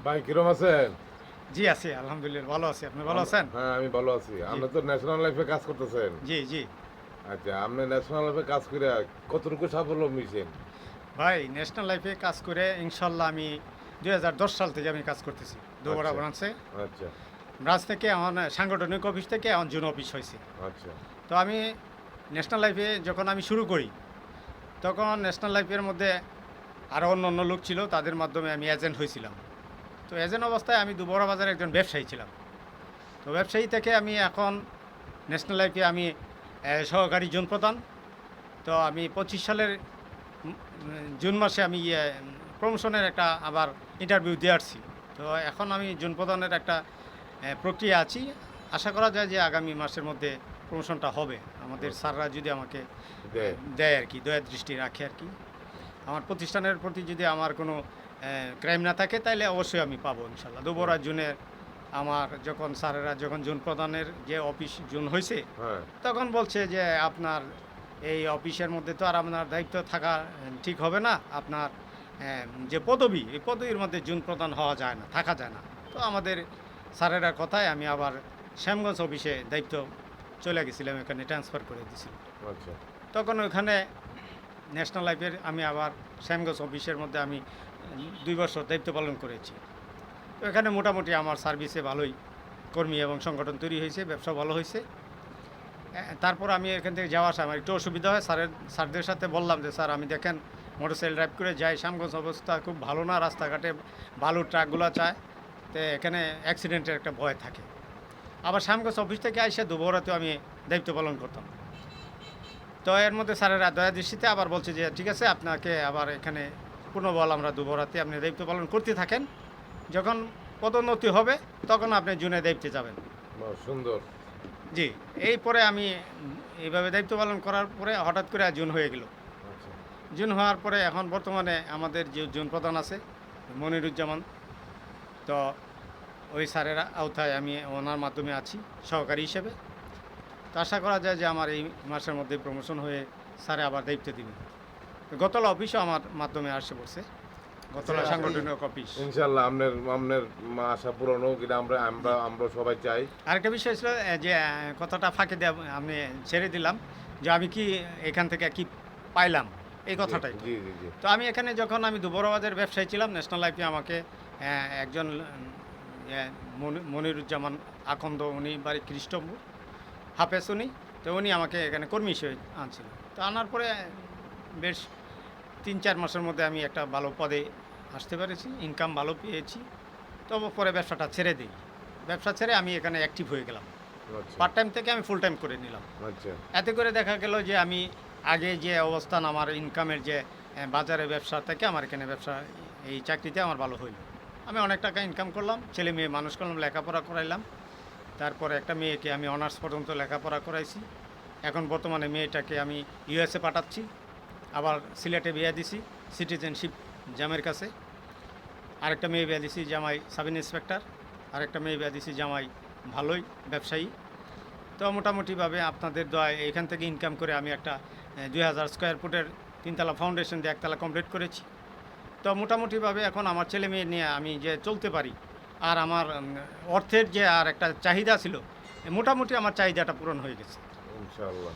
ভাই কিরম আছেন? জি, আছি আলহামদুলিল্লাহ ভালো আছি। আপনি ভালো আছেন? হ্যাঁ, আমি ভালো আছি। জি, আপনি তো ন্যাশনাল লাইফে কাজ করতেছেন। জি, জি। আচ্ছা, আপনি ন্যাশনাল লাইফে কাজ করে কতটুকু সাফল্য মিলছেন? ভাই ন্যাশনাল লাইফে কাজ করে ইনশাআল্লাহ আমি ২০১০ সাল থেকে আমি কাজ করতেছি। দোবরা আচ্ছা, ব্রাঞ্চে। আচ্ছা, ব্রাঞ্চ থেকে এখন সাংগঠনিক অফিস থেকে এখন জোন অফিস হইছে। আচ্ছা, তো আমি ন্যাশনাল লাইফে যখন আমি শুরু করি, তখন ন্যাশনাল লাইফের মধ্যে আরও অন্য লোক ছিল। তাদের মাধ্যমে আমি এজেন্ট হয়েছিলাম। তো এজেন্ট অবস্থায় আমি দুবরা বাজারে একজন ব্যবসায়ী ছিলাম। তো ব্যবসায়ী থেকে আমি এখন ন্যাশনাল লাইফে আমি সহকারী জোন প্রধান। তো আমি ২৫ সালের জুন মাসে আমি প্রমোশনের একটা আবার ইন্টারভিউ দিয়ে আসছি। তো এখন আমি জুন প্রদানের একটা প্রক্রিয়া আছি। আশা করা যায় যে আগামী মাসের মধ্যে প্রমোশনটা হবে। আমাদের আচ্ছা। স্যাররা যদি আমাকে দেয়। দেয় আর কি, দয়া দৃষ্টি রাখে আর কি। আমার প্রতিষ্ঠানের প্রতি যদি আমার কোনো ক্রাইম না থাকে তাইলে অবশ্যই আমি পাবো ইনশাল্লাহ। দুবরা জুনে আমার যখন স্যারেরা যখন জুন প্রদানের যে অফিস জুন হয়েছে, হ্যাঁ, তখন বলছে যে আপনার এই অফিসের মধ্যে তো আর আপনার দায়িত্ব থাকা ঠিক হবে না। আপনার যে পদবি, এই পদবির মধ্যে জুন প্রদান হওয়া যায় না, থাকা যায় না। তো আমাদের স্যারেরা কথায় আমি আবার শ্যামগঞ্জ অফিসে দায়িত্ব চলে গেছিলাম, এখানে ট্রান্সফার করে দিয়েছিলাম। আচ্ছা, তখন ওইখানে ন্যাশনাল লাইফের আমি আবার শ্যামগঞ্জ অফিসের মধ্যে আমি ২ বছর দায়িত্ব পালন করেছি। তো এখানে মোটামুটি আমার সার্ভিসে ভালোই কর্মী এবং সংগঠন তৈরি হয়েছে, ব্যবসা ভালো হয়েছে। তারপর আমি এখান থেকে যাওয়া আসা আমার একটু অসুবিধা হয়। স্যারদের সাথে বললাম যে স্যার আমি দেখেন মোটরসাইকেল ড্রাইভ করে যাই, শ্যামগঞ্জ অবস্থা খুব ভালো না, রাস্তাঘাটে বালুর ট্রাকগুলো চায়, তো এখানে অ্যাক্সিডেন্টের একটা ভয় থাকে। আবার শ্যামগঞ্জ অফিস থেকে এসে দুপুরাতেও আমি দায়িত্ব পালন করতাম। তো এর মধ্যে স্যারেরা দয়া দৃষ্টিতে আবার বলছে যে ঠিক আছে আপনাকে আবার এখানে পুনর্বল আমরা দুপুরাতে আপনি দায়িত্ব পালন করতে থাকেন, যখন পদোন্নতি হবে তখন আপনি জুনে দায়িত্বে যাবেন। বাহ, সুন্দর। জি, এই পরে আমি এইভাবে দায়িত্ব পালন করার পরে হঠাৎ করে জুন হয়ে গেল। আচ্ছা, জুন হওয়ার পরে এখন বর্তমানে আমাদের যে জুন প্রধান আছে মনিরুজ্জামান, তো ওই স্যারের আওতায় আমি ওনার মাধ্যমে আছি সহকারী হিসেবে। তো আশা করা যায় যে আমার এই মাসের মধ্যে প্রমোশন হয়ে স্যারে আবার দায়িত্ব দিবেন। গতলা অফিসও আমার মাধ্যমে আসে পড়ছে, গতলা আচ্ছা, সাংগঠনিক অফিস। ইনশাল্লাহ আপনার আপনার আশা পূরণ হোক, এটা আমরা আমরা আমরা সবাই চাই। আরেকটা বিষয় ছিল যে কথাটা ফাঁকে দিয়ে আমি ছেড়ে দিলাম যে আমি কি এখান থেকে কি পাইলাম, এই জি, কথাটাই। জি, জি, জি। তো আমি এখানে যখন আমি দুবরাবাজার ব্যবসায়ী ছিলাম, ন্যাশনাল লাইফে আমাকে একজন মনিরুজ্জামান আকন্দ, উনি বাড়ি খ্রিস্টপুর, হাফেজ উনি। তো উনি আমাকে এখানে কর্মী হিসেবে আনছিল। তো আনার পরে বেশ ৩-৪ মাসের মধ্যে আমি একটা ভালো পদে আসতে পেরেছি, ইনকাম ভালো পেয়েছি। তবে পরে ব্যবসাটা ছেড়ে দিই। ব্যবসা ছেড়ে আমি এখানে অ্যাক্টিভ হয়ে গেলাম। আচ্ছা, পার্ট টাইম থেকে আমি ফুল টাইম করে নিলাম। আচ্ছা, এতে করে দেখা গেল যে আমি আগে যে অবস্থান আমার ইনকামের যে বাজারে ব্যবসা থেকে আমার এখানে ব্যবসা, এই চাকরিতে আমার ভালো হইল। আমি অনেক টাকা ইনকাম করলাম, ছেলে মেয়ে মানুষ করলাম, লেখাপড়া করাইলাম। তারপরে একটা মেয়েকে আমি অনার্স পর্যন্ত লেখাপড়া করাইছি। এখন বর্তমানে মেয়েটাকে আমি ইউএসএ পাঠাচ্ছি, আবার সিলেটে বিয়ে দিছি সিটিজেনশিপ জামের কাছে। আরেকটা মেয়ে বিয়ে দিছি জামাই সাব ইন্সপেক্টর, আরেকটা মেয়ে বিয়ে দিছি জামাই ভালোই ব্যবসায়ী। তো মোটামুটিভাবে আপনাদের দয় এখান থেকে ইনকাম করে আমি একটা ২,০০০ স্কোয়ার ফুটের ৩ তলা ফাউন্ডেশন দিয়ে ১ তলা কমপ্লিট করেছি। তো মোটামুটিভাবে এখন আমার ছেলে মেয়ে নিয়ে আমি যে চলতে পারি, আর আমার অর্থের যে আর একটা চাহিদা ছিল, মোটামুটি আমার চাহিদাটা পূরণ হয়ে গেছে। ইনশাল্লাহ।